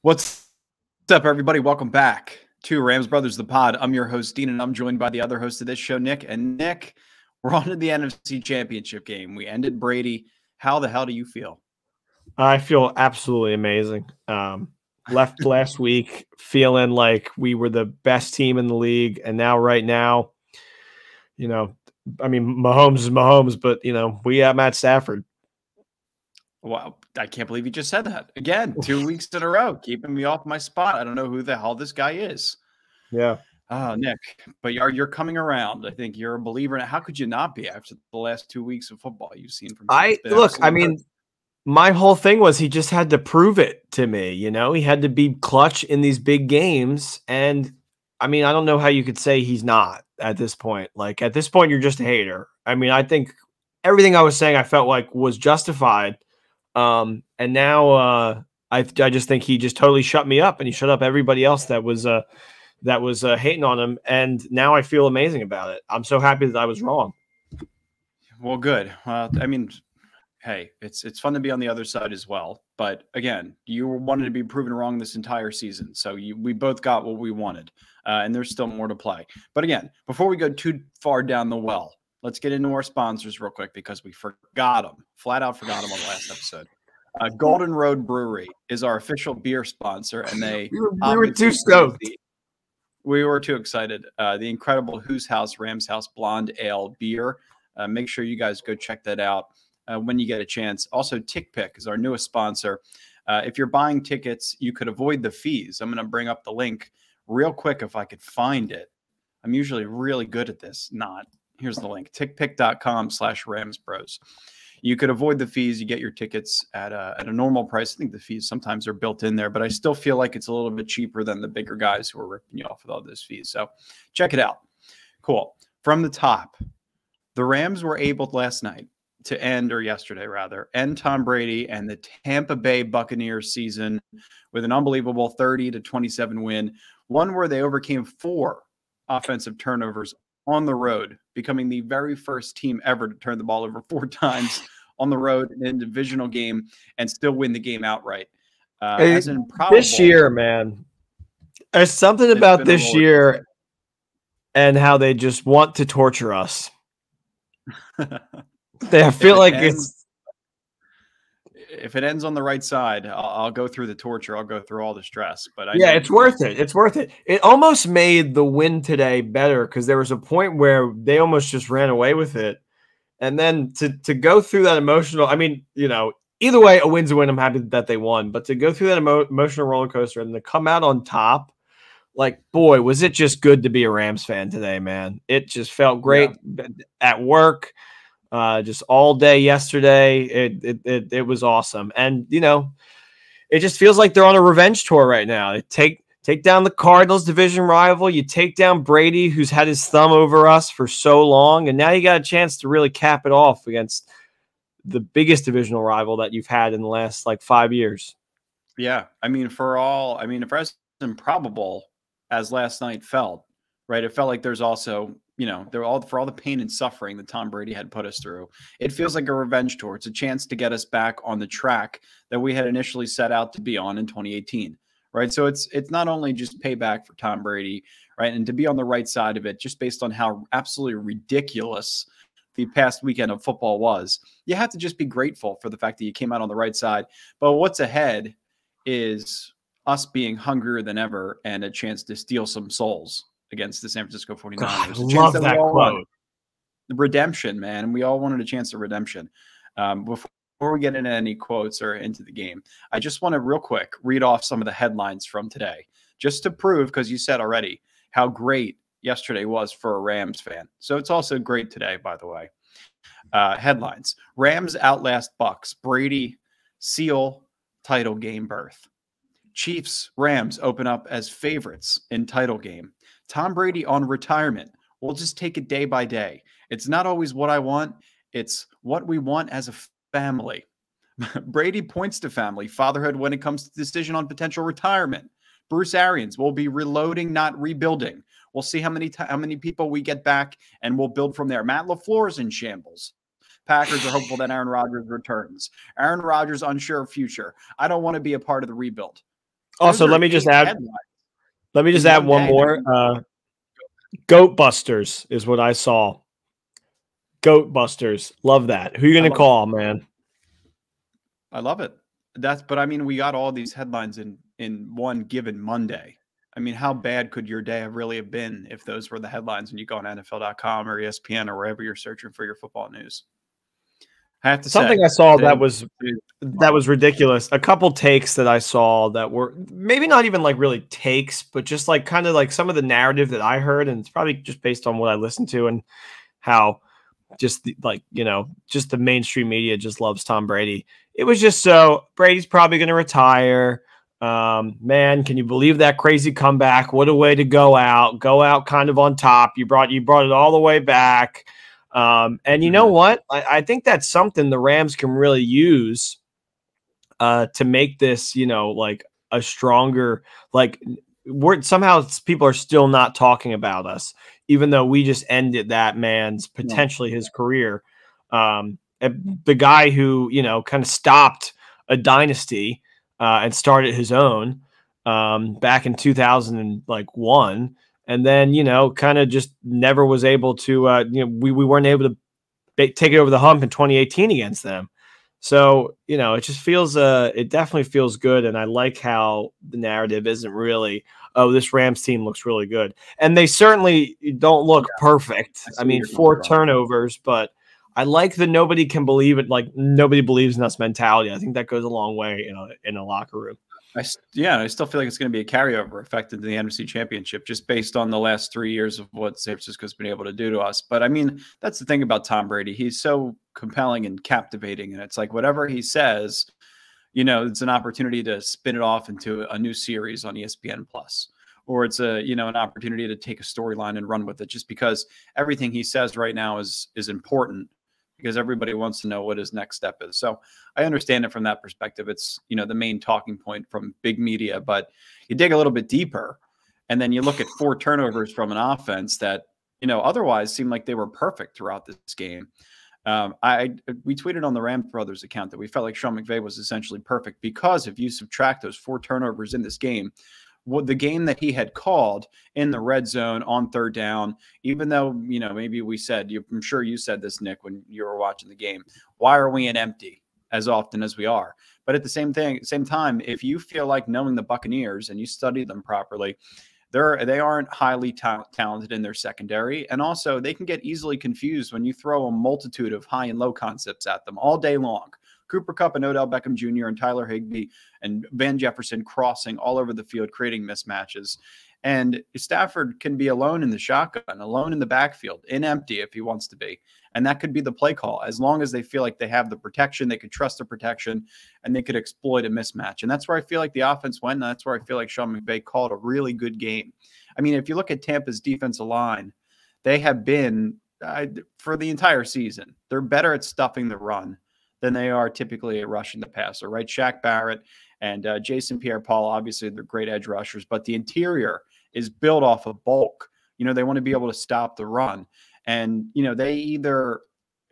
What's up, everybody? Welcome back to Rams Brothers, the pod. I'm your host, Dean, and I'm joined by the other host of this show, Nick. And Nick, we're on to the NFC Championship game. We ended Brady. How the hell do you feel? I feel absolutely amazing. Left last week feeling like we were the best team in the league. And now, right now, Mahomes is Mahomes, but, we have Matt Stafford. Wow. I can't believe you just said that. Again, 2 weeks in a row, keeping me off my spot. I don't know who the hell this guy is. Yeah. Oh, Nick, but you're coming around. I think you're a believer. How could you not be after the last 2 weeks of football you've seen from my whole thing was he just had to prove it to me. He had to be clutch in these big games. And I don't know how you could say he's not at this point. Like, at this point, you're just a hater. I think everything I was saying I felt like was justified. And now I just think he just totally shut me up, and he shut up everybody else that was hating on him. And now I feel amazing about it. I'm so happy that I was wrong. Well, good. Hey, it's fun to be on the other side as well. But again, you wanted to be proven wrong this entire season. So we both got what we wanted, and there's still more to play. But again, before we go too far down the well, let's get into our sponsors real quick, because we forgot them. Flat out forgot them on the last episode. Golden Road Brewery is our official beer sponsor, and we were too stoked. We were too excited. The incredible Whose House Rams House Blonde Ale beer. Make sure you guys go check that out when you get a chance. Also, TickPick is our newest sponsor. If you're buying tickets, you could avoid the fees. I'm going to bring up the link real quick if I could find it. I'm usually really good at this. Here's the link: tickpick.com/RamsBros. You could avoid the fees. You get your tickets at a normal price. I think the fees sometimes are built in there, but I still feel like it's a little bit cheaper than the bigger guys who are ripping you off with all those fees. So check it out. Cool. From the top, the Rams were able last night to end Tom Brady and the Tampa Bay Buccaneers season with an unbelievable 30-27 win, one where they overcame 4 offensive turnovers on the road, becoming the very first team ever to turn the ball over 4 times on the road in a divisional game and still win the game outright. This year, man, there's something about this year and how they just want to torture us. I feel like if it ends on the right side, I'll go through the torture. I'll go through all the stress. But it's worth it. It's worth it. It almost made the win today better, because there was a point where they almost just ran away with it. And then to go through that emotional, either way, a win's a win. I'm happy that they won. But to go through that emotional roller coaster and to come out on top, like, boy, was it just good to be a Rams fan today, man. It just felt great at work. Just all day yesterday. It was awesome. And, it just feels like they're on a revenge tour right now. They take down the Cardinals, division rival. You take down Brady, who's had his thumb over us for so long. And now you got a chance to really cap it off against the biggest divisional rival that you've had in the last 5 years. Yeah. If as improbable as last night felt, right, it felt like there's also, for all the pain and suffering that Tom Brady had put us through, it feels like a revenge tour. It's a chance to get us back on the track that we had initially set out to be on in 2018, right? So it's not only just payback for Tom Brady, right, and to be on the right side of it, just based on how absolutely ridiculous the past weekend of football was. You have to just be grateful for the fact that you came out on the right side. But what's ahead is us being hungrier than ever and a chance to steal some souls against the San Francisco 49ers. God, I love that quote. The redemption, man. And we all wanted a chance of redemption. Before we get into any quotes or into the game, I just want to real quick read off some of the headlines from today, just to prove, because you said already how great yesterday was for a Rams fan. So it's also great today, by the way. Headlines: Rams outlast Bucks. Brady seal title game berth. Chiefs Rams open up as favorites in title game. Tom Brady on retirement. We'll just take it day by day. It's not always what I want. It's what we want as a family. Brady points to family, fatherhood when it comes to decision on potential retirement. Bruce Arians will be reloading, not rebuilding. We'll see how many people we get back, and we'll build from there. Matt LaFleur's in shambles. Packers are hopeful that Aaron Rodgers returns. Aaron Rodgers unsure of future. I don't want to be a part of the rebuild. Also, let me just add one more. Goat Busters is what I saw. Goat Busters. Love that. Who are you going to call, man? I love it. But I mean, we got all these headlines in one given Monday. I mean, how bad could your day have been if those were the headlines when you go on NFL.com or ESPN or wherever you're searching for your football news? I have to say, something I saw that was ridiculous. A couple takes that I saw that were maybe not even like really takes, but just like kind of like some of the narrative that I heard, and it's probably just based on what I listened to and how just just the mainstream media just loves Tom Brady. It was just so Brady's probably going to retire. Man, can you believe that crazy comeback? What a way to go out kind of on top. You brought it all the way back. And you know what? I think that's something the Rams can really use to make this, like a stronger, like somehow people are still not talking about us, even though we just ended that man's potentially his career. The guy who, kind of stopped a dynasty and started his own back in 2001. And then, kind of just never was able to, we weren't able to take it over the hump in 2018 against them. So, it just feels, it definitely feels good. And I like how the narrative isn't really, oh, this Rams team looks really good. And they certainly don't look perfect. I mean, 4 turnovers, but I like the nobody can believe it. Like nobody believes in us mentality. I think that goes a long way in a locker room. I still feel like it's going to be a carryover effect into the NFC Championship just based on the last 3 years of what San Francisco's been able to do to us. But I mean, that's the thing about Tom Brady. He's so compelling and captivating. And it's like whatever he says, it's an opportunity to spin it off into a new series on ESPN Plus. Or it's an opportunity to take a storyline and run with it just because everything he says right now is important. Because everybody wants to know what his next step is. So I understand it from that perspective. It's, the main talking point from big media, but you dig a little bit deeper and then you look at 4 turnovers from an offense that, otherwise seemed like they were perfect throughout this game. We tweeted on the Rams Brothers account that we felt like Sean McVay was essentially perfect because if you subtract those 4 turnovers in this game, the game that he had called in the red zone on 3rd down, even though, maybe we said, I'm sure you said this, Nick, when you were watching the game, why are we in empty as often as we are? But at the same time, if you feel like knowing the Buccaneers and you study them properly, they aren't highly talented in their secondary. And also they can get easily confused when you throw a multitude of high and low concepts at them all day long. Cooper Kupp and Odell Beckham Jr. and Tyler Higbee and Van Jefferson crossing all over the field, creating mismatches. And Stafford can be alone in the shotgun, alone in the backfield, in empty if he wants to be. And that could be the play call. As long as they feel like they have the protection, they could trust the protection, and they could exploit a mismatch. And that's where I feel like the offense went, and that's where I feel like Sean McVay called a really good game. I mean, if you look at Tampa's defensive line, they have been, for the entire season, they're better at stuffing the run than they are typically at rushing the passer, right? Shaq Barrett and Jason Pierre-Paul, obviously they're great edge rushers, but the interior is built off of bulk. They want to be able to stop the run. And, they either,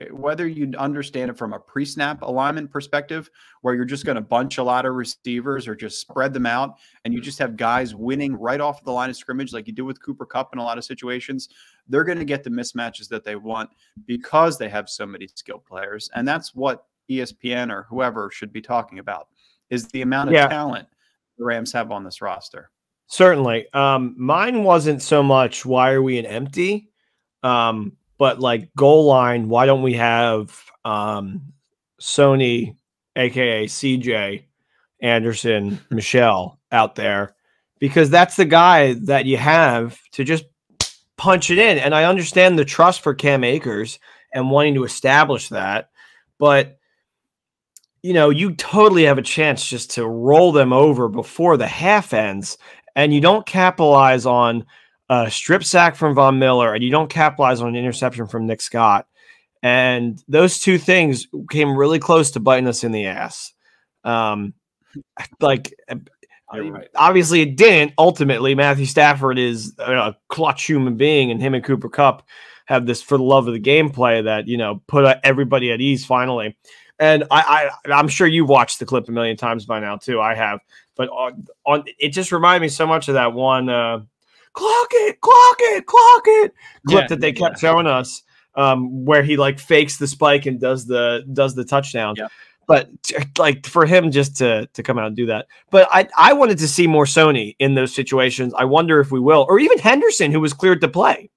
whether you understand it from a pre-snap alignment perspective, where you're just going to bunch a lot of receivers or just spread them out, and you just have guys winning right off the line of scrimmage like you do with Cooper Kupp in a lot of situations, they're going to get the mismatches that they want because they have so many skilled players. And that's what ESPN or whoever should be talking about, is the amount of talent the Rams have on this roster. Certainly. Mine wasn't so much why are we in empty, but like goal line, why don't we have Sony, aka CJ Anderson, Michelle out there? Because that's the guy that you have to just punch it in. And I understand the trust for Cam Akers and wanting to establish that, but you totally have a chance just to roll them over before the half ends, and you don't capitalize on a strip sack from Von Miller, and you don't capitalize on an interception from Nick Scott. And those 2 things came really close to biting us in the ass. Right. Obviously it didn't. Ultimately, Matthew Stafford is a clutch human being, and him and Cooper Kupp have this for the love of the gameplay that, put everybody at ease finally. And I'm sure you've watched the clip a million times by now too. I have. But on it just reminded me so much of that one clock it clip that they kept showing us, where he like fakes the spike and does the touchdown. Yep. But like for him just to come out and do that. But I wanted to see more Sony in those situations. I wonder if we will, or even Henderson, who was cleared to play.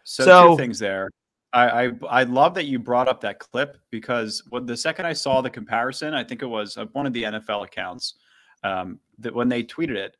So 2 things there. I love that you brought up that clip, because the second I saw the comparison, I think it was one of the NFL accounts, that when they tweeted it,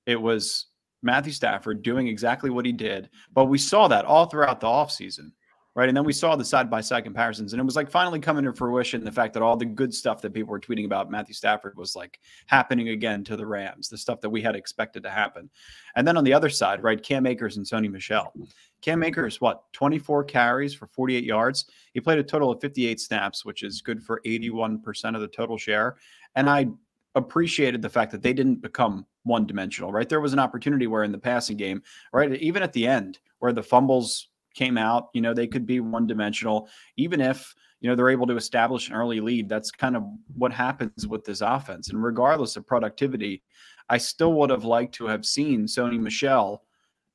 it was Matthew Stafford doing exactly what he did. But we saw that all throughout the offseason, right? And then we saw the side-by-side comparisons, and it was like finally coming to fruition, the fact that all the good stuff that people were tweeting about Matthew Stafford was like happening again to the Rams, the stuff that we had expected to happen. And then on the other side, right, Cam Akers and Sony Michel. Cam Akers, 24 carries for 48 yards. He played a total of 58 snaps, which is good for 81% of the total share. And I appreciated the fact that they didn't become one-dimensional, right? There was an opportunity where in the passing game, right, even at the end where the fumbles came out, they could be one-dimensional. Even if, they're able to establish an early lead, that's kind of what happens with this offense. And regardless of productivity, I still would have liked to have seen Sony Michel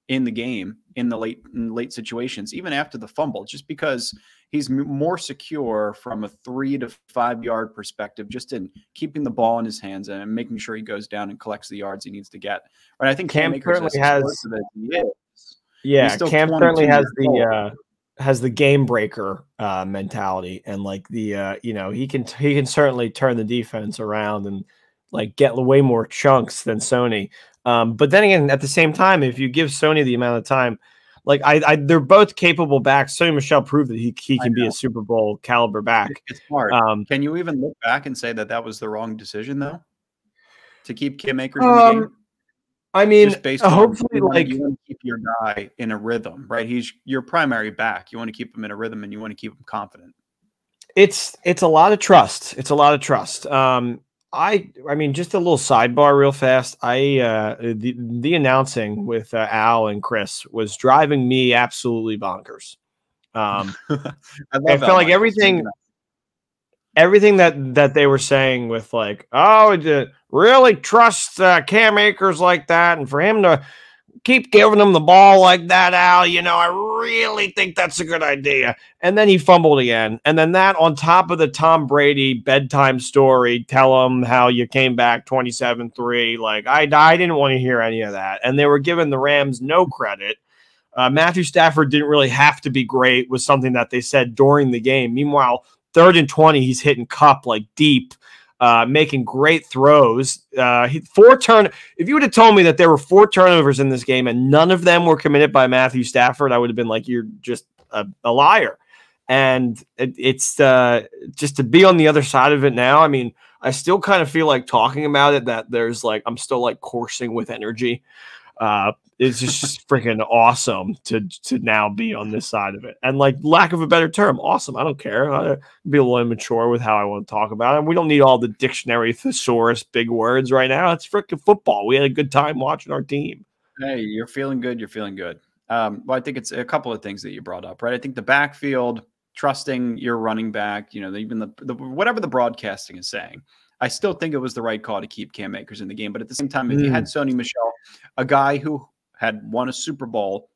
in the game in the late situations, even after the fumble, just because he's more secure from a 3 to 5 yard perspective, just in keeping the ball in his hands and making sure he goes down and collects the yards he needs to get. Right. I think Cam currently has. Yeah, Cam currently has the game breaker mentality, and like the he can certainly turn the defense around and like get way more chunks than Sony. But then again, at the same time, if you give Sony the amount of time, like they're both capable backs. Sony Michel proved that he can be a Super Bowl caliber back. It's hard. Can you even look back and say that was the wrong decision though, to keep Cam Akers in the game? I mean, just based hopefully, on, like, you want to keep your guy in a rhythm, right? He's your primary back. You want to keep him in a rhythm, and you want to keep him confident. It's a lot of trust. It's a lot of trust. I mean, just a little sidebar real fast. The announcing with Al and Chris was driving me absolutely bonkers. I felt like everything that they were saying with like, oh, really trust Cam Akers like that, and for him to keep giving him the ball like that, Al, I really think that's a good idea. And then he fumbled again. And then that on top of the Tom Brady bedtime story, tell him how you came back 27-3. Like, I didn't want to hear any of that. And they were giving the Rams no credit. Matthew Stafford didn't really have to be great, was something that they said during the game. Meanwhile, 3rd and 20, he's hitting cup like deep. Making great throws. If you would have told me that there were 4 turnovers in this game and none of them were committed by Matthew Stafford, I would have been like, you're just a liar. And it's just to be on the other side of it now. I mean, I still kind of feel like talking about it, that there's like, I'm still like coursing with energy. It's just freaking awesome to now be on this side of it. And like, lack of a better term, awesome. I don't care. I'll be a little immature with how I want to talk about it. We don't need all the dictionary thesaurus big words right now. It's freaking football. We had a good time watching our team. Hey, you're feeling good. You're feeling good. Well, I think it's a couple of things that you brought up, right? I think the backfield, trusting your running back, even the whatever the broadcasting is saying, I still think it was the right call to keep Cam Akers in the game. But at the same time, if you had Sony Michel, a guy who had won a Super Bowl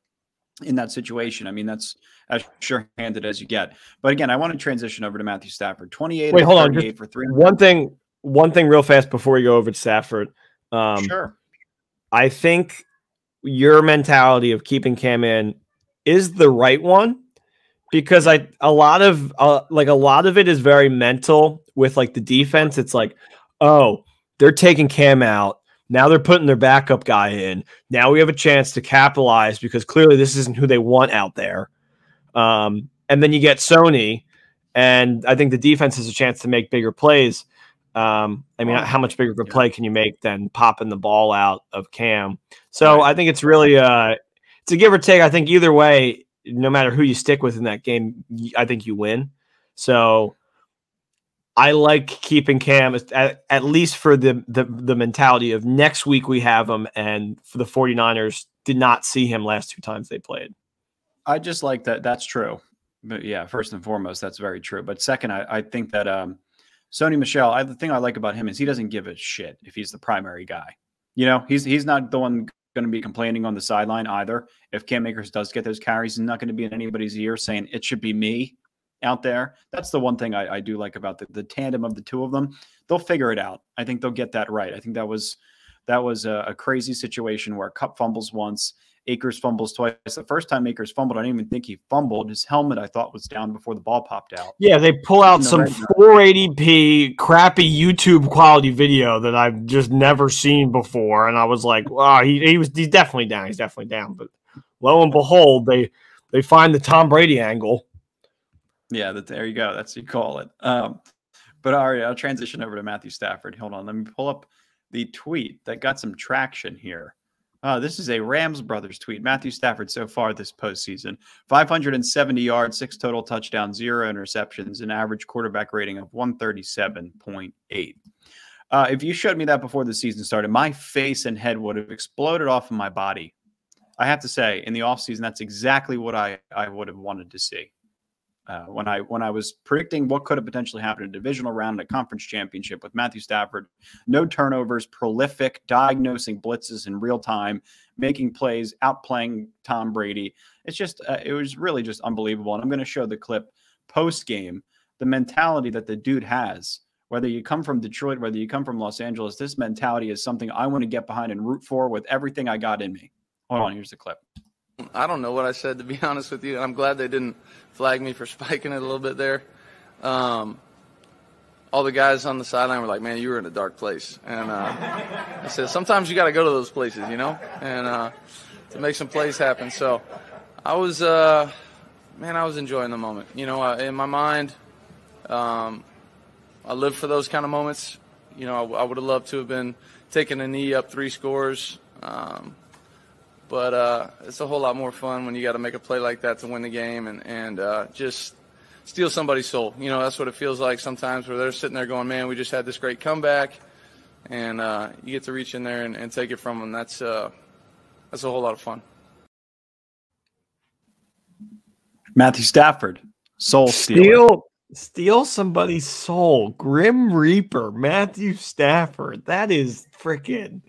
in that situation, I mean, that's as sure-handed as you get. But again, I want to transition over to Matthew Stafford. 28 Wait, hold on. For 3. One thing real fast before we go over to Stafford. Sure. I think your mentality of keeping Cam in is the right one, because a lot of it is very mental with like the defense. It's like, oh, they're taking Cam out. Now they're putting their backup guy in. Now we have a chance to capitalize, because clearly this isn't who they want out there. And then you get Sony, and I think the defense has a chance to make bigger plays. I mean, how much bigger of a play can you make than popping the ball out of Cam? So I think it's really it's a give or take. I think either way, no matter who you stick with in that game, I think you win. So I like keeping Cam at least for the mentality of next week we have him, and for the 49ers did not see him last 2 times they played. I just like that. That's true. But yeah, first and foremost, that's very true. But second, I think that Sony Michel, the thing I like about him is he doesn't give a shit if he's the primary guy. You know, he's not the one going to be complaining on the sideline either. If Cam Akers does get those carries, he's not going to be in anybody's ear saying it should be me out there. That's the one thing I do like about the tandem of the two of them. They'll figure it out. I think they'll get that right. I think that was a crazy situation where Kupp fumbles once, Akers fumbles twice. The first time Akers fumbled, I didn't even think he fumbled. His helmet, I thought, was down before the ball popped out. Yeah, they pull out some 480p crappy YouTube quality video that I've just never seen before, and I was like, "Wow, he's definitely down. He's definitely down." But lo and behold, they find the Tom Brady angle. Yeah, there you go. That's what you call it. But all right, I'll transition over to Matthew Stafford. Hold on, let me pull up the tweet that got some traction here. This is a Rams brothers tweet. Matthew Stafford so far this postseason, 570 yards, 6 total touchdowns, 0 interceptions, an average quarterback rating of 137.8. If you showed me that before the season started, my face and head would have exploded off of my body. I have to say, in the offseason, that's exactly what I would have wanted to see. When I was predicting what could have potentially happened in a divisional round, a conference championship with Matthew Stafford, no turnovers, prolific, diagnosing blitzes in real time, making plays, outplaying Tom Brady. It's just, it was really just unbelievable. And I'm going to show the clip post game, the mentality that the dude has. Whether you come from Detroit, whether you come from Los Angeles, this mentality is something I want to get behind and root for with everything I got in me. Hold on, here's the clip. I don't know what I said, to be honest with you. I'm glad they didn't flag me for spiking it a little bit there. All the guys on the sideline were like, man, you were in a dark place. And I said, sometimes you got to go to those places, you know, and to make some plays happen. So I was enjoying the moment. You know, in my mind, I live for those kind of moments. You know, I would have loved to have been taking a knee up 3 scores. But it's a whole lot more fun when you got to make a play like that to win the game and just steal somebody's soul. You know, that's what it feels like sometimes, where they're sitting there going, man, we just had this great comeback, and you get to reach in there and take it from them. That's a whole lot of fun. Matthew Stafford, soul stealer. Steal somebody's soul. Grim Reaper, Matthew Stafford. That is freaking...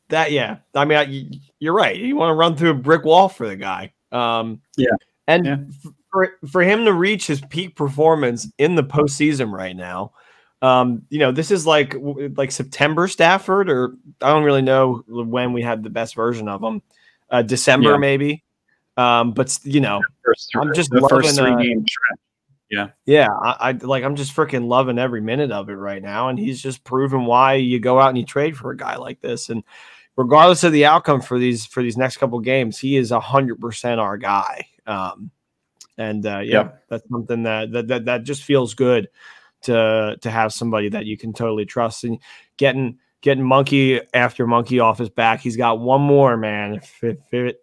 That, yeah. I mean, you're right. You want to run through a brick wall for the guy. Yeah. And for him to reach his peak performance in the postseason right now, you know, this is like September Stafford, or I don't really know when we had the best version of him. December, maybe. But, you know, I'm just loving first 3 game stretch. Yeah. Yeah. I'm just freaking loving every minute of it right now. And he's just proven why you go out and you trade for a guy like this. And regardless of the outcome for these next couple games, he is 100% our guy. That's something that just feels good to have somebody that you can totally trust, and getting monkey after monkey off his back. He's got one more, man. If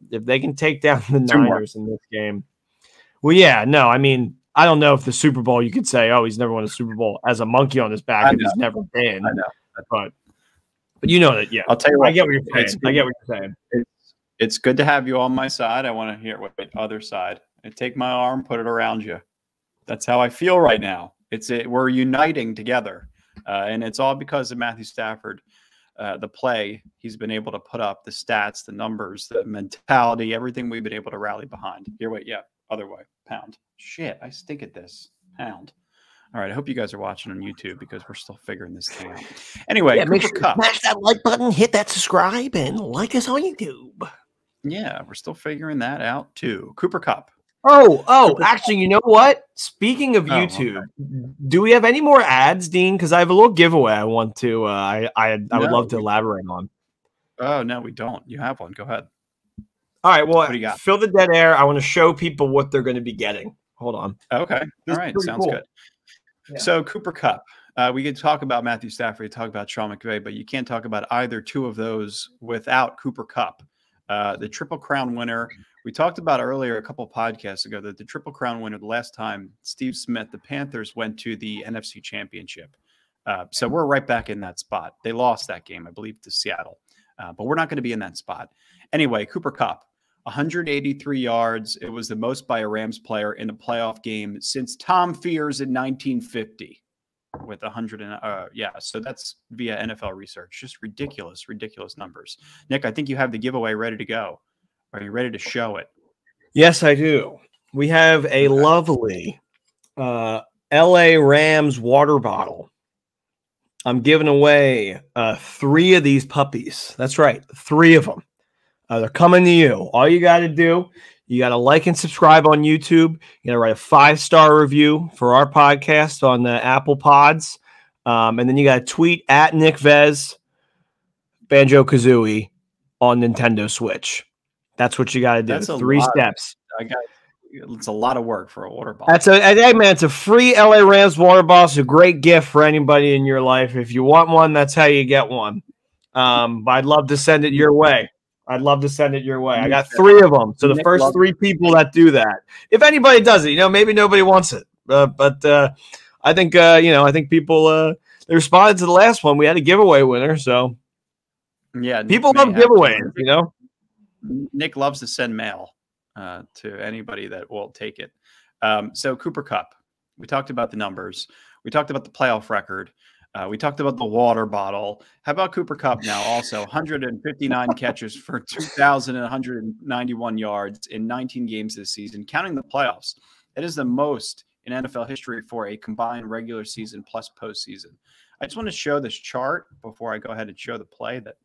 they can take down the Niners in this game. Well, yeah, no, I mean, I don't know if the Super Bowl, you could say, oh, he's never won a Super Bowl as a monkey on his back. He's never been. I know. But you know that, yeah. I'll tell you what. I get what you're saying. It's good to have you on my side. I want to hear what the other side. I take my arm, put it around you. That's how I feel right now. We're uniting together. And it's all because of Matthew Stafford. The play he's been able to put up, the stats, the numbers, the mentality, everything we've been able to rally behind. Here, wait, yeah, other way. Pound. Shit, I stink at this. Pound. All right, I hope you guys are watching on YouTube because we're still figuring this thing out. Anyway, make sure you smash that like button, hit that subscribe, and like us on YouTube. Yeah, we're still figuring that out too. Cooper Kupp. Actually, you know what? Speaking of YouTube, do we have any more ads, Dean? Because I have a little giveaway I want to. I would love to elaborate on. Oh no, we don't. You have one. Go ahead. All right. Well, fill the dead air. I want to show people what they're going to be getting. Hold on. Okay. All right. Sounds good. Yeah. So Cooper Kupp. We could talk about Matthew Stafford, talk about Sean McVay, but you can't talk about either two of those without Cooper Kupp, the Triple Crown winner. We talked about earlier a couple of podcasts ago that the Triple Crown winner, the last time Steve Smith, the Panthers, went to the NFC Championship. So we're right back in that spot. They lost that game, I believe, to Seattle. But we're not going to be in that spot. Anyway, Cooper Kupp, 183 yards. It was the most by a Rams player in a playoff game since Tom Fears in 1950. with 100 and yeah, so that's via NFL research. Just ridiculous numbers. Nick, I think you have the giveaway ready to go. Are you ready to show it? Yes, I do. We have a lovely LA Rams water bottle. I'm giving away 3 of these puppies. That's right, 3 of them. They're coming to you. All you got to do, you got to like and subscribe on YouTube. You got to write a 5-star review for our podcast on the Apple Pods. And then you got to tweet at Nick Vez, Banjo-Kazooie on Nintendo Switch. That's what you got to do. That's 3 steps. It's a lot of work for a water bottle. Hey man, it's a free LA Rams water bottle. It's a great gift for anybody in your life. If you want one, that's how you get one. But I'd love to send it your way. I got 3 of them. So the first 3 people that do that, if anybody does it, maybe nobody wants it. But I think, I think people, they responded to the last one. We had a giveaway winner. So yeah, people love giveaways, Nick loves to send mail to anybody that will take it. So Cooper Kupp, we talked about the numbers. We talked about the playoff record. We talked about the water bottle. How about Cooper Kupp now also? 159 catches for 2,191 yards in 19 games this season, counting the playoffs. It is the most in NFL history for a combined regular season plus postseason. I just want to show this chart before I go ahead and show the play that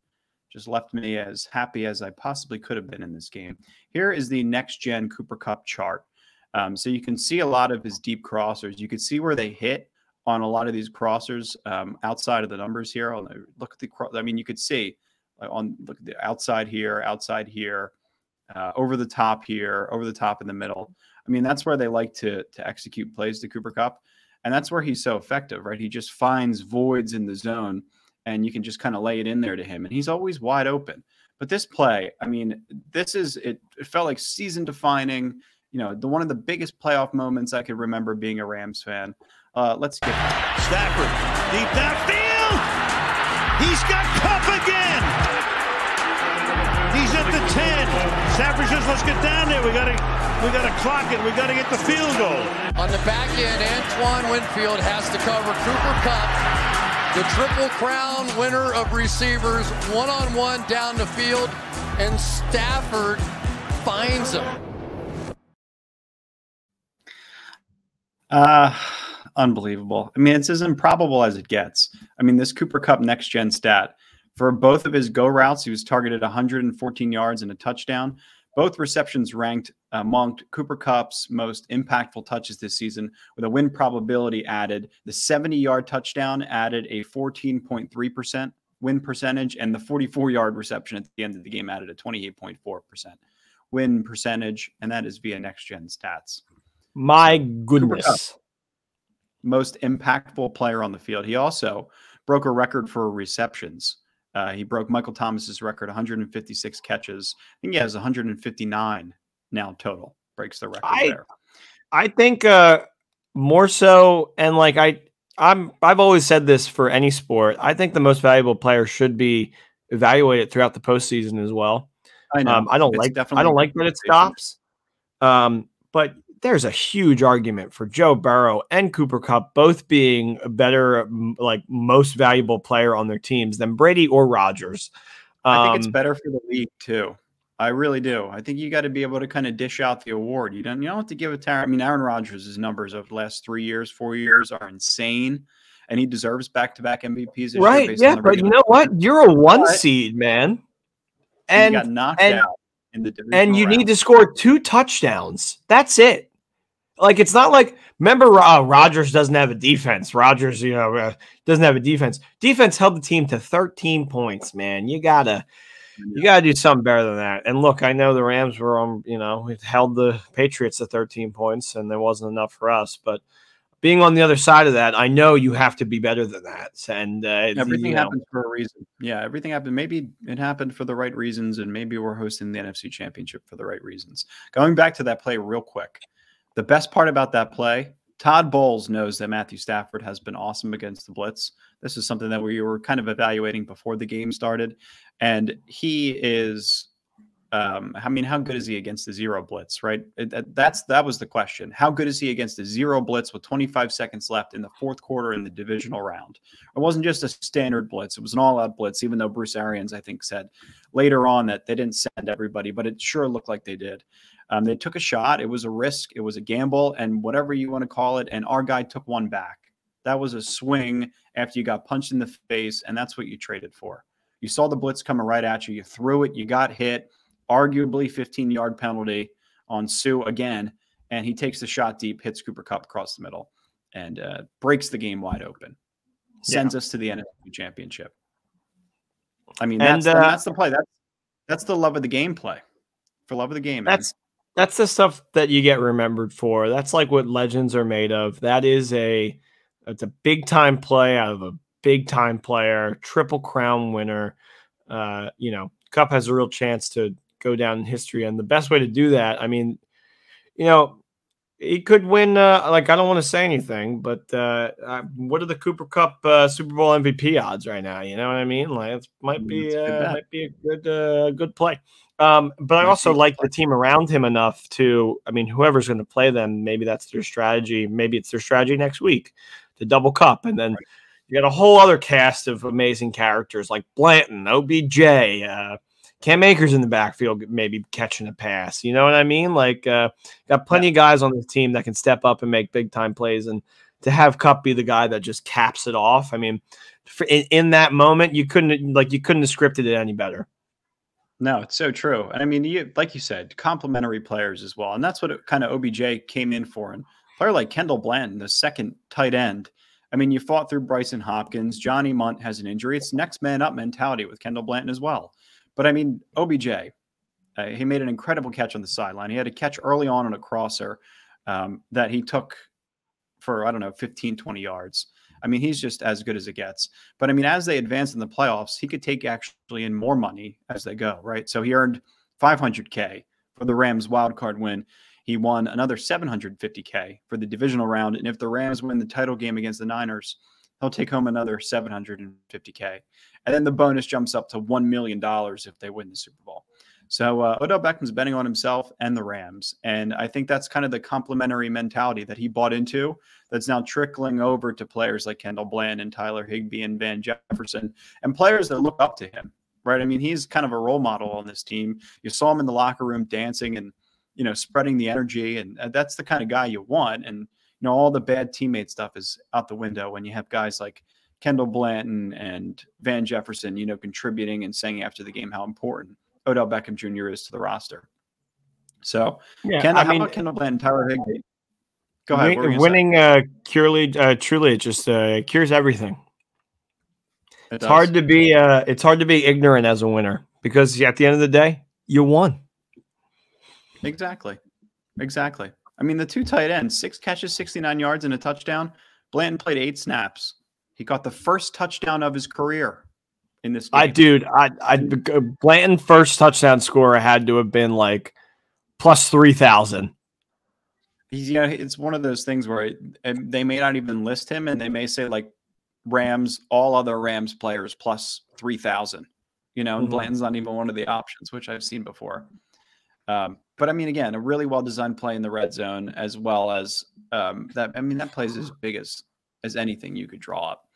just left me as happy as I possibly could have been in this game. Here is the next-gen Cooper Kupp chart. So you can see a lot of his deep crossers. You can see where they hit on a lot of these crossers outside of the numbers here. Look at the, you could see look at the outside here, over the top here, over the top in the middle. I mean, that's where they like to execute plays to Cooper Kupp. And that's where he's so effective, right? He just finds voids in the zone and you can just kind of lay it in there to him. And he's always wide open. But this play, I mean, it felt like season defining, one of the biggest playoff moments I could remember being a Rams fan. Let's get Stafford deep downfield. He's got Kupp again. He's at the 10. Stafford says, "Let's get down there. We gotta clock it. We gotta get the field goal." On the back end, Antoine Winfield has to cover Cooper Kupp, the Triple Crown winner of receivers, one-on-one down the field, and Stafford finds him. Unbelievable. I mean, it's as improbable as it gets. I mean, this Cooper Kupp next-gen stat, for both of his go routes, he was targeted 114 yards and a touchdown. Both receptions ranked among Cooper Kupp's most impactful touches this season, with a win probability added. The 70-yard touchdown added a 14.3% win percentage, and the 44-yard reception at the end of the game added a 28.4% win percentage, and that is via next-gen stats. My goodness. Most impactful player on the field. He also broke a record for receptions. He broke Michael Thomas's record, 156 catches. I think he has 159 now total. Breaks the record there. I think more so, and like I've always said this for any sport. I think the most valuable player should be evaluated throughout the postseason as well. I know. I don't like that it stops. But there's a huge argument for Joe Burrow and Cooper Kupp both being a better, like most valuable player on their teams than Brady or Rodgers. I think it's better for the league too. I really do. I think you got to be able to kind of dish out the award. You don't have to give it to Aaron Rodgers' numbers of the last 4 years are insane, and he deserves back-to-back MVPs. Right? Yeah, but you know what? You're a 1 seed, man, and you got knocked out. And you need to score 2 touchdowns. That's it. Like, it's not like, remember, Rodgers doesn't have a defense. Rodgers, doesn't have a defense. Defense held the team to 13 points, man. You gotta do something better than that. And look, I know the Rams were on, we held the Patriots to 13 points, and there wasn't enough for us. But being on the other side of that, I know you have to be better than that. And everything happens for a reason. Yeah, everything happened. Maybe it happened for the right reasons, and maybe we're hosting the NFC Championship for the right reasons. Going back to that play real quick, the best part about that play, Todd Bowles knows that Matthew Stafford has been awesome against the blitz. This is something that we were kind of evaluating before the game started, and he is I mean, how good is he against the zero blitz, right? That was the question. How good is he against the zero blitz with 25 seconds left in the fourth quarter in the divisional round? It wasn't just a standard blitz. It was an all-out blitz, even though Bruce Arians, I think, said later on that they didn't send everybody, but it sure looked like they did. They took a shot. It was a risk. It was a gamble, and whatever you want to call it, and our guy took one back. That was a swing after you got punched in the face, and that's what you traded for. You saw the blitz coming right at you. You threw it. You got hit. Arguably 15-yard penalty on Sue again, and he takes the shot deep, hits Cooper Kupp across the middle, and breaks the game wide open. Sends us to the NFC Championship. I mean, that's the play. That's the love of the game play. For love of the game, man. That's the stuff that you get remembered for. That's like what legends are made of. It's a big-time play out of a big-time player, Triple Crown winner. Kupp has a real chance to go down in history, and the best way to do that, I mean, he could win. I don't want to say anything, but what are the Cooper Kupp Super Bowl MVP odds right now? You know what I mean? Like, it might be a good play. But I also like the team around him enough to, I mean, whoever's going to play them, maybe that's their strategy. Maybe it's their strategy next week to double Kupp, and then you got a whole other cast of amazing characters like Blanton, OBJ. Cam Akers in the backfield, maybe catching a pass. You know what I mean? Like, got plenty of guys on the team that can step up and make big time plays. And to have Kupp be the guy that just caps it off, I mean, in that moment, you couldn't have scripted it any better. No, it's so true. And I mean, like you said, complementary players as well. And that's what kind of OBJ came in for. And a player like Kendall Blanton, the second tight end, I mean, you fought through Bryson Hopkins. Johnny Munt has an injury. It's next man up mentality with Kendall Blanton as well. But I mean, OBJ, he made an incredible catch on the sideline. He had a catch early on a crosser that he took for, 15, 20 yards. I mean, he's just as good as it gets. But I mean, as they advance in the playoffs, he could take actually in more money as they go, right? So he earned $500K for the Rams wildcard win. He won another $750K for the divisional round. And if the Rams win the title game against the Niners, he'll take home another $750K. And then the bonus jumps up to $1 million if they win the Super Bowl. So Odell Beckham's betting on himself and the Rams. And I think that's kind of the complementary mentality that he bought into that's now trickling over to players like Kendall Blanton and Tyler Higbee and Van Jefferson and players that look up to him, right? I mean, he's kind of a role model on this team. You saw him in the locker room dancing and, spreading the energy. And that's the kind of guy you want. And, all the bad teammate stuff is out the window when you have guys like Kendall Blanton and Van Jefferson, contributing and saying after the game how important Odell Beckham Jr. is to the roster. So, yeah, how about Kendall Blanton, Tyler Higbee? Go ahead. Winning truly, it just cures everything. It's hard to be ignorant as a winner because at the end of the day, you won. Exactly. I mean, the two tight ends, 6 catches, 69 yards, and a touchdown. Blanton played 8 snaps. He got the first touchdown of his career in this game. Blanton first touchdown scorer had to have been like plus 3,000. It's one of those things where they may not even list him, and they may say like Rams, all other Rams players plus 3,000. And Blanton's not even one of the options, which I've seen before. But I mean, again, a really well-designed play in the red zone, as well as that. I mean, that play is as big as anything you could draw up.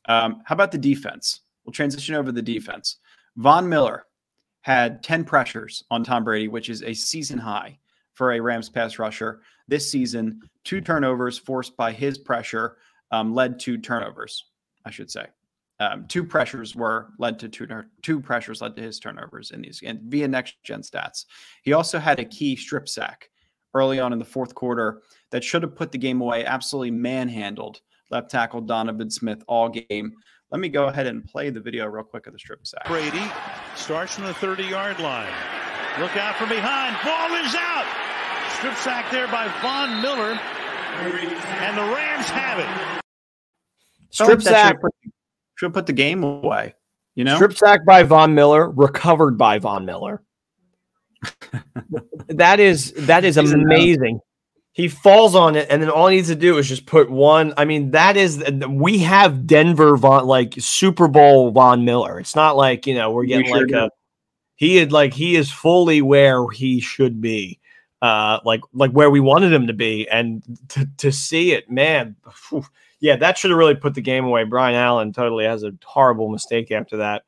How about the defense? We'll transition over to the defense. Von Miller had 10 pressures on Tom Brady, which is a season high for a Rams pass rusher. This season, 2 turnovers forced by his pressure led to turnovers, I should say. 2 pressures led to his turnovers in these and via next gen stats. He also had a key strip sack early on in the fourth quarter that should have put the game away. Absolutely manhandled left tackle Donovan Smith all game. Let me go ahead and play the video real quick of the strip sack. Brady starts from the 30-yard line. Look out from behind. Ball is out. Strip sack there by Von Miller, and the Rams have it. Strip sack. Should put the game away, Strip sack by Von Miller, recovered by Von Miller. that is amazing. He falls on it, and then all he needs to do is just put one. I mean, we have Denver Super Bowl Von Miller. It's not like we're getting He is fully where he should be, like where we wanted him to be, and to see it, man, whew, yeah, that should have really put the game away. Brian Allen totally has a horrible mistake after that.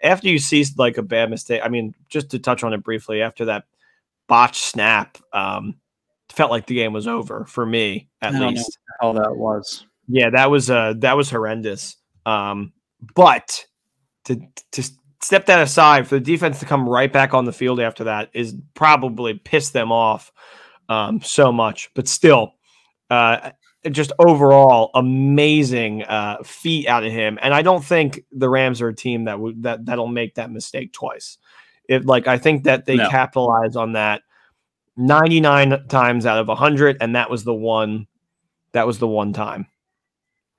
After you see like a bad mistake, I mean, just to touch on it briefly, after that botched snap, felt like the game was over for me at least. How that was, yeah, that was horrendous. But to step that aside, for the defense to come right back on the field after that is probably pissed them off so much. But still, just overall amazing feat out of him. And I don't think the Rams are a team that'll make that mistake twice. I think that they capitalize on that 99 times out of 100, and that was the one time.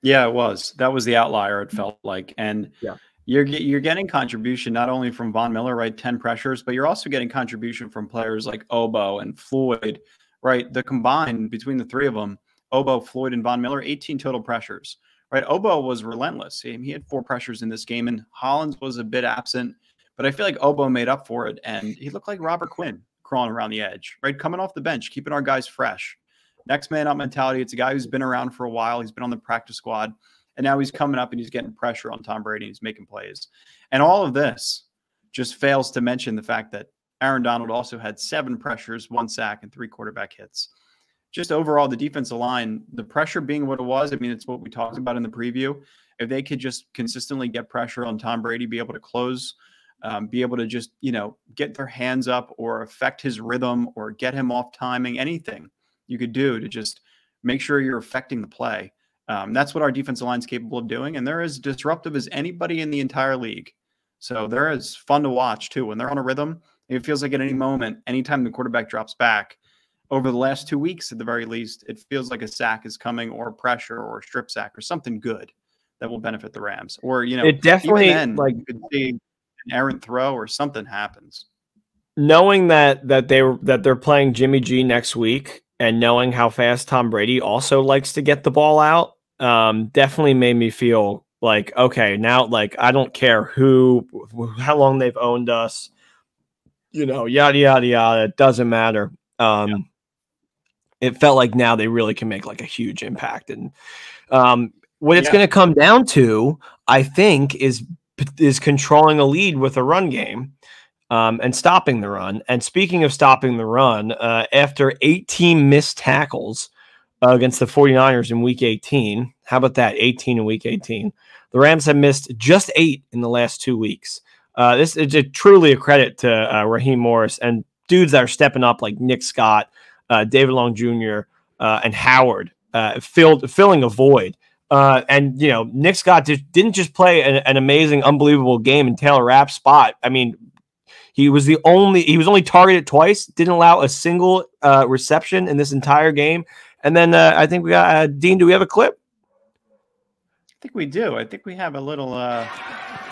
Yeah, it was. That was the outlier, it felt like. And yeah. You're getting contribution not only from Von Miller, right, 10 pressures, but you're also getting contribution from players like Obo and Floyd, right? The combined between the three of them, Obo, Floyd, and Von Miller, 18 total pressures, right? Obo was relentless. He had 4 pressures in this game, and Hollins was a bit absent, but I feel like Obo made up for it, and he looked like Robert Quinn crawling around the edge, right? Coming off the bench, keeping our guys fresh. Next man up mentality. It's a guy who's been around for a while. He's been on the practice squad. And now he's coming up and he's getting pressure on Tom Brady. He's making plays. And all of this just fails to mention the fact that Aaron Donald also had 7 pressures, 1 sack, and 3 quarterback hits. Just overall, the defensive line, the pressure being what it was, I mean, it's what we talked about in the preview. If they could just consistently get pressure on Tom Brady, be able to close, be able to just, get their hands up or affect his rhythm or get him off timing, anything you could do to just make sure you're affecting the play. That's what our defensive line is capable of doing, and they're as disruptive as anybody in the entire league. So they're as fun to watch, too. When they're on a rhythm, it feels like at any moment, anytime the quarterback drops back, over the last 2 weeks at the very least, it feels like a sack is coming or pressure or a strip sack or something good that will benefit the Rams. Or, it definitely, even then, you could see an errant throw or something happens. Knowing that they're playing Jimmy G next week and knowing how fast Tom Brady also likes to get the ball out, definitely made me feel like, okay, now, like, I don't care how long they've owned us, yada, yada, yada. It doesn't matter. It felt like now they really can make like a huge impact. And what it's going to come down to, I think, is controlling a lead with a run game and stopping the run. And speaking of stopping the run, after 18 missed tackles against the 49ers in week 18. How about that? 18 in week 18. The Rams have missed just 8 in the last 2 weeks. This is truly a credit to Raheem Morris and dudes that are stepping up like Nick Scott, David Long Jr., and Howard, filling a void. And Nick Scott didn't just play an amazing, unbelievable game in Taylor Rapp's spot. I mean, he was only targeted twice, didn't allow a single reception in this entire game. And then I think we got Dean. Do we have a clip? I think we do. I think we have a little.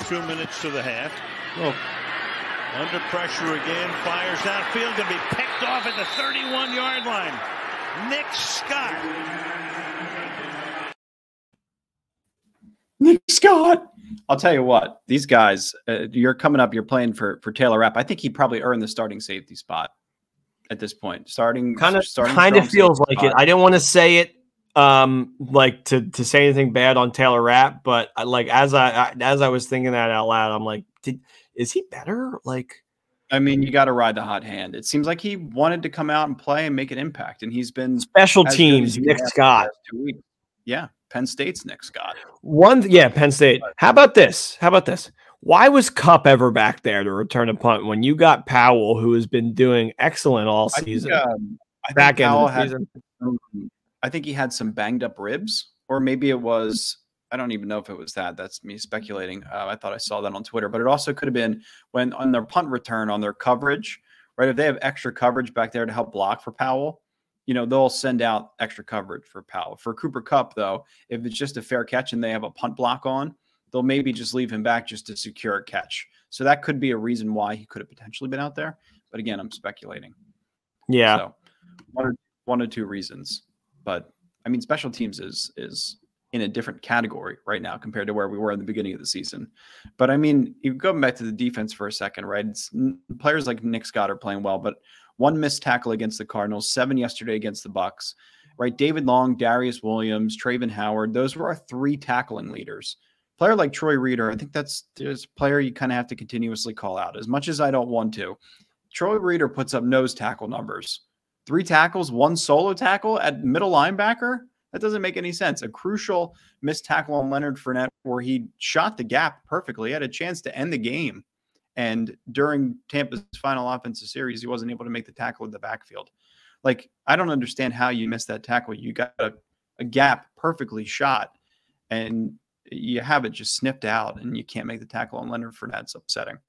2 minutes to the half. Well, under pressure again, fires downfield, going to be picked off at the 31-yard line. Nick Scott. Nick Scott. I'll tell you what, these guys, you're coming up, you're playing for Taylor Rapp. I think he probably earned the starting safety spot at this point. Kind of feels like it. I didn't want to say it like to say anything bad on Taylor Rapp, but like as I was thinking that out loud, I'm like, is he better? Like, I mean, you got to ride the hot hand. It seems like he wanted to come out and play and make an impact, and he's been special teams. Nick Scott. 2 weeks. Yeah, Penn State's Nick Scott. Penn State. How about this? Why was Kupp ever back there to return a punt when you got Powell, who has been doing excellent all season? I think he had some banged up ribs, or maybe it was. I don't even know if it was that. That's me speculating. I thought I saw that on Twitter, but it also could have been when on their punt return on their coverage, right? If they have extra coverage back there to help block for Powell, they'll send out extra coverage for Powell. For Cooper Kupp, though, if it's just a fair catch and they have a punt block on, they'll maybe just leave him back just to secure a catch. So that could be a reason why he could have potentially been out there. But again, I'm speculating. Yeah. So one or two reasons. But I mean, special teams is in a different category right now compared to where we were in the beginning of the season. But I mean, you go back to the defense for a second, right? Players like Nick Scott are playing well, but 1 missed tackle against the Cardinals, 7 yesterday against the Bucks, right? David Long, Darius Williams, Traven Howard, those were our 3 tackling leaders. Player like Troy Reeder, I think there's a player you kind of have to continuously call out. As much as I don't want to, Troy Reeder puts up nose tackle numbers. 3 tackles, 1 solo tackle at middle linebacker. That doesn't make any sense. A crucial missed tackle on Leonard Fournette where he shot the gap perfectly. He had a chance to end the game. And during Tampa's final offensive series, he wasn't able to make the tackle in the backfield. Like, I don't understand how you missed that tackle. You got a gap perfectly shot, and you have it just snipped out, and you can't make the tackle on Leonard Fournette. It's upsetting.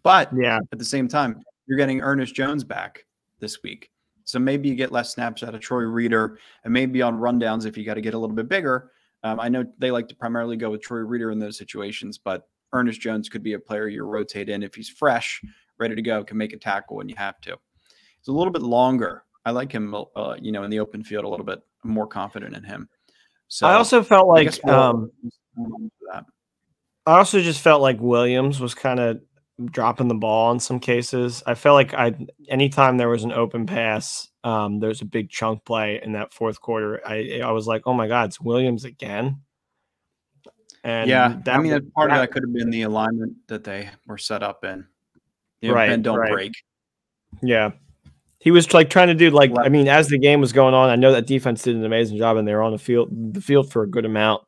But at the same time, you're getting Ernest Jones back this week. So maybe you get less snaps out of Troy Reeder, and maybe on rundowns if you got to get a little bit bigger. I know they like to primarily go with Troy Reeder in those situations, but Ernest Jones could be a player you rotate in if he's fresh, ready to go, can make a tackle when you have to. It's a little bit longer. I like him, in the open field a little bit. I'm more confident in him. So I also felt like I also just felt like Williams was kind of dropping the ball in some cases. I felt like anytime there was an open pass, there's a big chunk play in that fourth quarter. I was like, oh my God, it's Williams again. And part of that could have been the alignment that they were set up in. Bend don't break. Yeah. He was like trying to do as the game was going on, I know that defense did an amazing job and they were on the field for a good amount.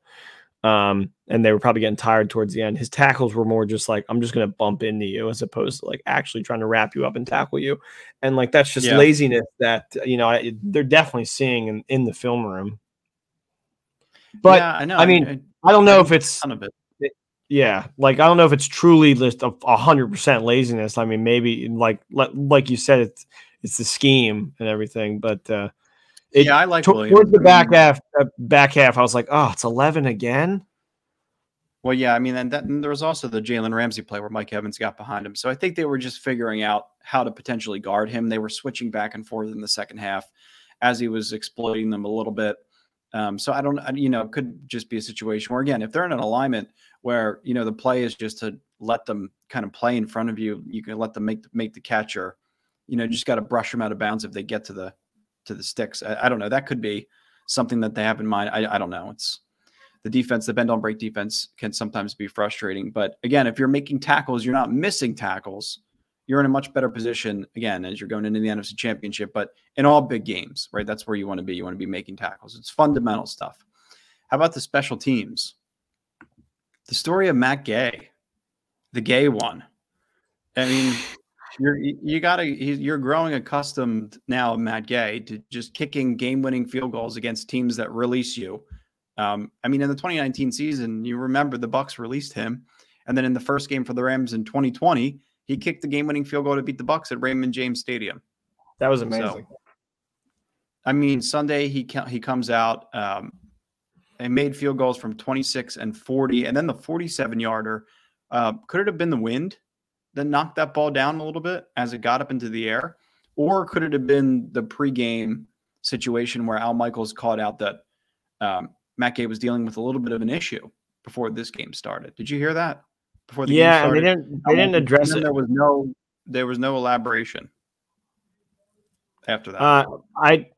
And they were probably getting tired towards the end. His tackles were more just like, I'm just going to bump into you as opposed to like actually trying to wrap you up and tackle you. And like, that's just laziness that, they're definitely seeing in the film room. But I know. I mean, I don't know if it's, I don't know if it's truly just 100% laziness. I mean, maybe like you said, it's the scheme and everything, but, I like Williams. Towards the back half, I was like, oh, it's 11 again. Well, yeah, I mean, and there was also the Jalen Ramsey play where Mike Evans got behind him. So I think they were just figuring out how to potentially guard him. They were switching back and forth in the second half as he was exploiting them a little bit. So I don't, it could just be a situation where, again, if they're in an alignment where, the play is just to let them kind of play in front of you, you can let them make the catch, or, just got to brush them out of bounds if they get to the sticks. I don't know. That could be something that they have in mind. I don't know. It's the defense, the bend don't break defense can sometimes be frustrating. But again, if you're making tackles, you're not missing tackles. You're in a much better position, again, as you're going into the NFC Championship, but in all big games, right? That's where you want to be. You want to be making tackles. It's fundamental stuff. How about the special teams? The story of Matt Gay, the gay one. I mean, you're growing accustomed now, Matt Gay, to just kicking game-winning field goals against teams that release you. In the 2019 season, you remember the Bucs released him, and then in the first game for the Rams in 2020, he kicked the game-winning field goal to beat the Bucs at Raymond James Stadium. That was amazing. So, Sunday he comes out and made field goals from 26 and 40, and then the 47-yarder. Could it have been the wind that knocked that ball down a little bit as it got up into the air? Or could it have been the pregame situation where Al Michaels called out that Matt Gay was dealing with a little bit of an issue before this game started? Did you hear that? Before the game started? They didn't address it. There was no elaboration after that.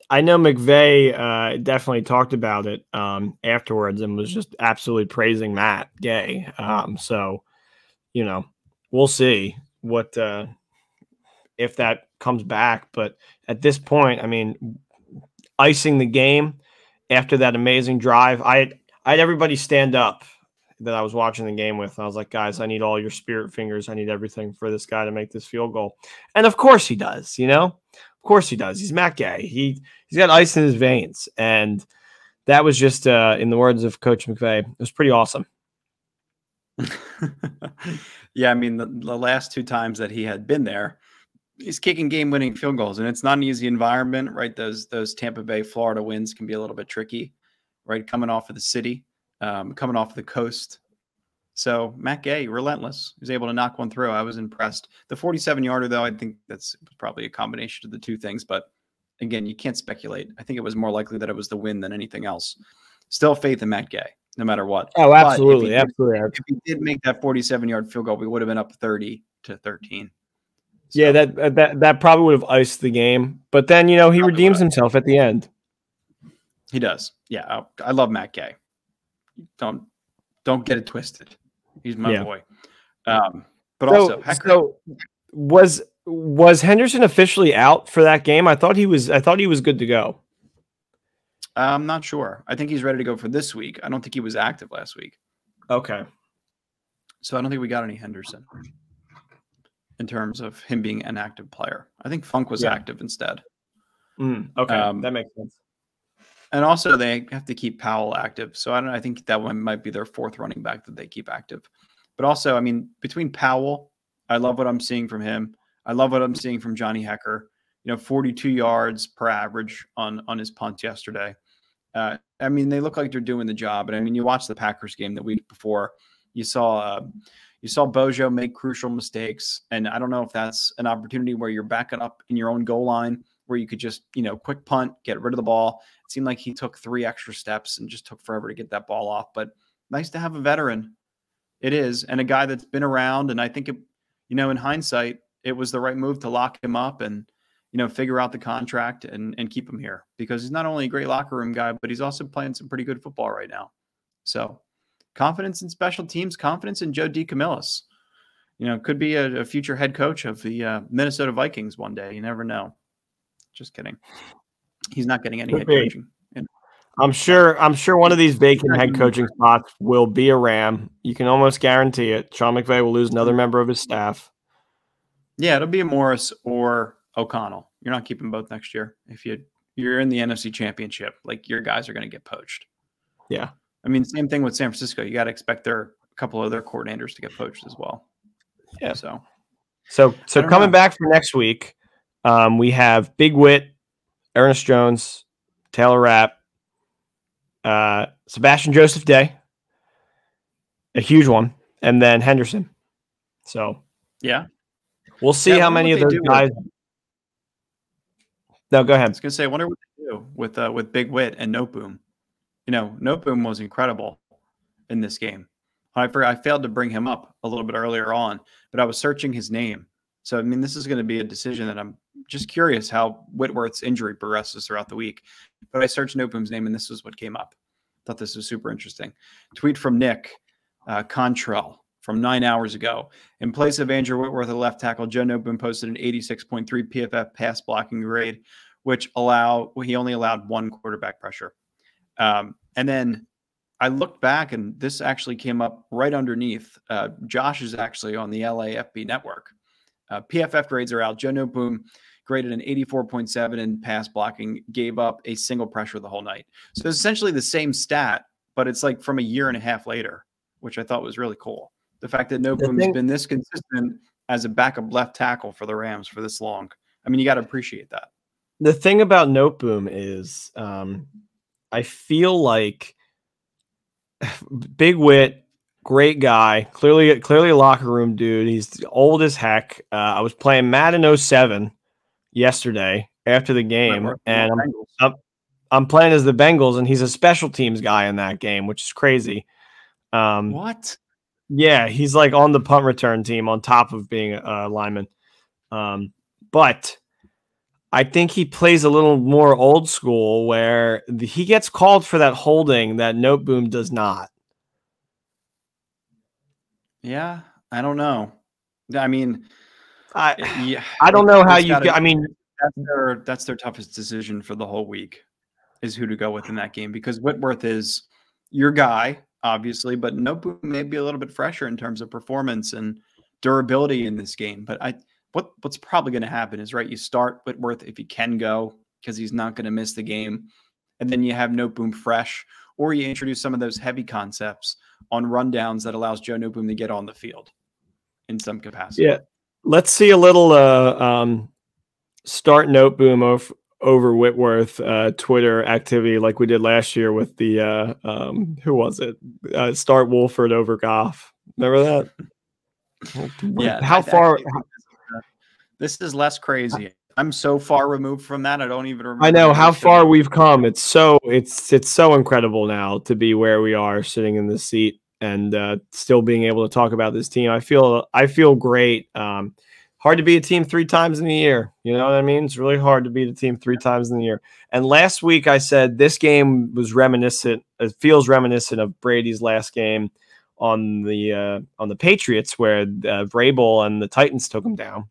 I know McVay definitely talked about it afterwards and was just absolutely praising Matt Gay. We'll see what if that comes back. But at this point, icing the game after that amazing drive, I had everybody stand up that I was watching the game with. I was like, guys, I need all your spirit fingers. I need everything for this guy to make this field goal. And of course he does, Of course he does. He's Matt Gay. He's got ice in his veins. And that was just, in the words of Coach McVay, it was pretty awesome. Yeah, the last 2 times that he had been there, he's kicking game-winning field goals, and it's not an easy environment, right? Those Tampa Bay, Florida winds can be a little bit tricky, right? Coming off of the city, coming off the coast. So Matt Gay, relentless. He was able to knock one through. I was impressed. The 47-yarder, though, I think that's probably a combination of the 2 things. But again, you can't speculate. I think it was more likely that it was the wind than anything else. Still faith in Matt Gay, no matter what. Oh, absolutely. If Absolutely. he did make that 47-yard field goal, we would have been up 30-13. So, yeah, that probably would have iced the game. But then, he redeems himself at the end. He does. Yeah, I love Matt Gay. Don't get it twisted. He's my boy. So was Henderson officially out for that game? I thought he was good to go. I'm not sure. I think he's ready to go for this week. I don't think he was active last week. Okay. So I don't think we got any Henderson in terms of him being an active player. I think Funk was active instead. Okay, that makes sense. And also they have to keep Powell active. So I think that one might be their fourth running back that they keep active. But also, I mean, between Powell, I love what I'm seeing from him. I love what I'm seeing from Johnny Hecker. 42 yards per average on his punt yesterday. I mean, they look like they're doing the job. And I mean, you watched the Packers game the week before. You saw Bojo make crucial mistakes. And I don't know if that's an opportunity where you're backing up in your own goal line, where you could just, quick punt, get rid of the ball. It seemed like he took 3 extra steps and just took forever to get that ball off. But nice to have a veteran. It is. And a guy that's been around. And I think, in hindsight, it was the right move to lock him up and, figure out the contract and keep him here, because he's not only a great locker room guy, but he's also playing some pretty good football right now. So confidence in special teams, confidence in Joe DeCamillis, could be a future head coach of the Minnesota Vikings one day. You never know. Just kidding. He's not getting any head coaching. I'm sure one of these vacant head coaching spots will be a Ram. You can almost guarantee it. Sean McVay will lose another member of his staff. Yeah, it'll be a Morris or O'Connell. You're not keeping both next year. If you're in the NFC Championship, like, your guys are going to get poached. Yeah. I mean, same thing with San Francisco. You got to expect a couple of their coordinators to get poached as well. Yeah. So coming back for next week, we have Big Wit, Ernest Jones, Taylor Rapp, Sebastian Joseph Day, a huge one, and then Henderson. So yeah, we'll see how many of those guys. No, go ahead. I was going to say, I wonder what they do with Big Wit and Noteboom. Noteboom was incredible in this game. I failed to bring him up a little bit earlier on, but I was searching his name. So, I mean, this is going to be a decision that I'm just curious how Whitworth's injury progresses throughout the week. But I searched Noteboom's name, and this is what came up. Thought this was super interesting. Tweet from Nick Contrell from 9 hours ago. In place of Andrew Whitworth at left tackle, Joe Noteboom posted an 86.3 PFF pass blocking grade, which he only allowed 1 quarterback pressure. And then I looked back, and this actually came up right underneath. Josh is actually on the LAFB network. PFF grades are out. Joe Noteboom graded an 84.7 in pass blocking, gave up a single pressure the whole night. So it's essentially the same stat, but it's like from a year and a half later, which I thought was really cool. The fact that Noteboom's been this consistent as a backup left tackle for the Rams for this long. I mean, you got to appreciate that. The thing about Noteboom is I feel like Big Wit, great guy, clearly a locker room dude. He's old as heck. I was playing Madden 07 yesterday after the game, and I'm playing as the Bengals, and he's a special teams guy in that game, which is crazy. What? Yeah, he's like on the punt return team on top of being a lineman. But I think he plays a little more old school, where he gets called for that holding that Noteboom does not. Yeah, I don't know. I mean, I don't know how you. I mean, that's their toughest decision for the whole week, is who to go with in that game, because Whitworth is your guy, obviously, but Noteboom may be a little bit fresher in terms of performance and durability in this game. But what's probably going to happen is, right, you start Whitworth if he can go, because he's not going to miss the game, and then you have Noteboom fresh, or you introduce some of those heavy concepts on rundowns that allows Joe Noteboom to get on the field in some capacity. Yeah. Let's see a little start Noteboom over Whitworth Twitter activity like we did last year with the who was it? Start Wolford over Goff. Remember that? Yeah. How far? This is less crazy, I I'm so far removed from that. I don't even remember. I know how far we've come. It's so incredible now to be where we are, sitting in the seat and still being able to talk about this team. I feel great. Hard to beat a team 3 times in a year. You know what I mean? It's really hard to beat a team 3 times in a year. And last week I said this game was reminiscent. It feels reminiscent of Brady's last game on the Patriots, where Vrabel and the Titans took him down.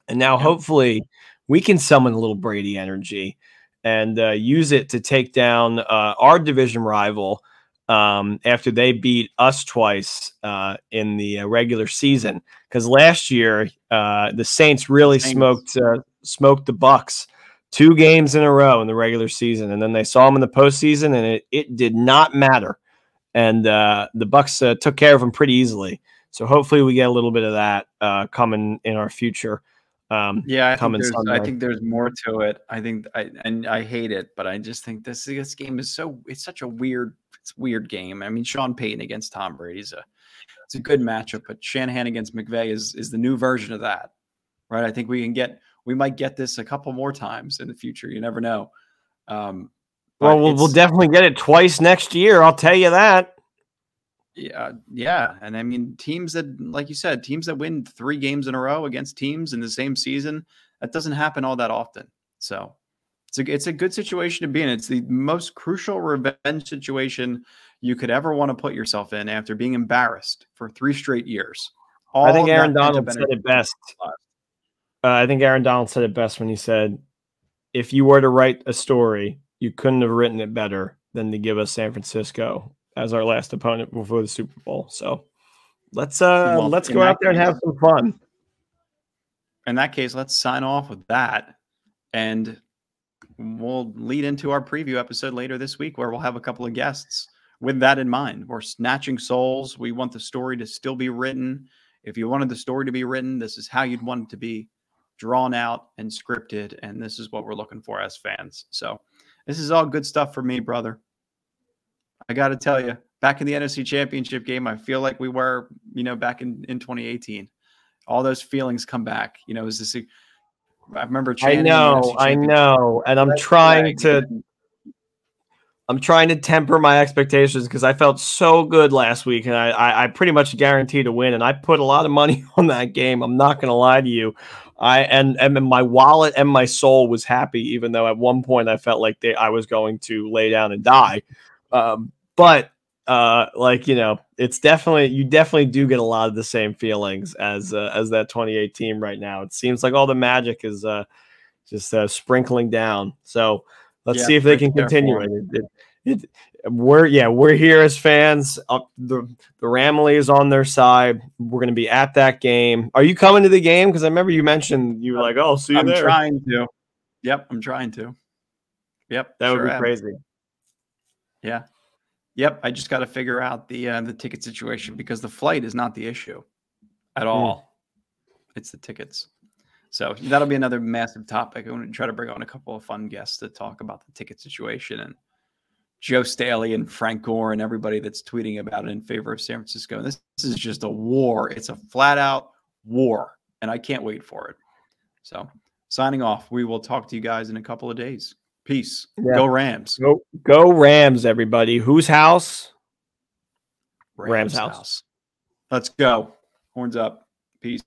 And now hopefully we can summon a little Brady energy and use it to take down our division rival after they beat us twice in the regular season. Because last year the Saints really smoked the Bucs 2 games in a row in the regular season, and then they saw them in the postseason, and it did not matter. And the Bucs took care of them pretty easily. So hopefully we get a little bit of that coming in our future. I think there's more to it. I hate it, but I just think this game is it's such a weird game. I mean, Sean Payton against Tom Brady it's a good matchup, but Shanahan against McVay is the new version of that, right? I think we might get this a couple more times in the future. You never know. Well, we'll definitely get it twice next year. I'll tell you that. Yeah. And I mean, teams that, like you said, teams that win 3 games in a row against teams in the same season, that doesn't happen all that often. So it's a good situation to be in. It's the most crucial revenge situation you could ever want to put yourself in after being embarrassed for 3 straight years. I think Aaron Donald said it best. I think Aaron Donald said it best when he said, if you were to write a story, you couldn't have written it better than to give us San Francisco as our last opponent before the Super Bowl. So let's go out there and have some fun. In that case, let's sign off with that. And we'll lead into our preview episode later this week, where we'll have a couple of guests with that in mind. We're snatching souls. We want the story to still be written. If you wanted the story to be written, this is how you'd want it to be drawn out and scripted. And this is what we're looking for as fans. So this is all good stuff for me, brother. I got to tell you, back in the NFC Championship game, I feel like we were, back in 2018. All those feelings come back. I remember chanting. I know. And I'm trying to temper my expectations, because I felt so good last week, and I pretty much guaranteed to win. And I put a lot of money on that game. I'm not going to lie to you. And my wallet and my soul was happy, even though at one point I felt like I was going to lay down and die. But it's definitely, you definitely do get a lot of the same feelings as that 2018 right now. It seems like all the magic is just sprinkling down. So let's see if they can continue it. We're here as fans. The Ramley is on their side. We're going to be at that game. Are you coming to the game? Because I remember you mentioned you were like, "Oh, see you there." I'm trying to. Yep, I'm trying to. Yep, that would be crazy. Yeah. Yep, I just got to figure out the ticket situation, because the flight is not the issue at all. It's the tickets. So that'll be another massive topic. I'm going to try to bring on a couple of fun guests to talk about the ticket situation, and Joe Staley and Frank Gore and everybody that's tweeting about it in favor of San Francisco. This is just a war. It's a flat out war, and I can't wait for it. So signing off. We will talk to you guys in a couple of days. Peace. Yeah. Go Rams. Go Rams, everybody. Whose house? Rams house. Let's go. Horns up. Peace.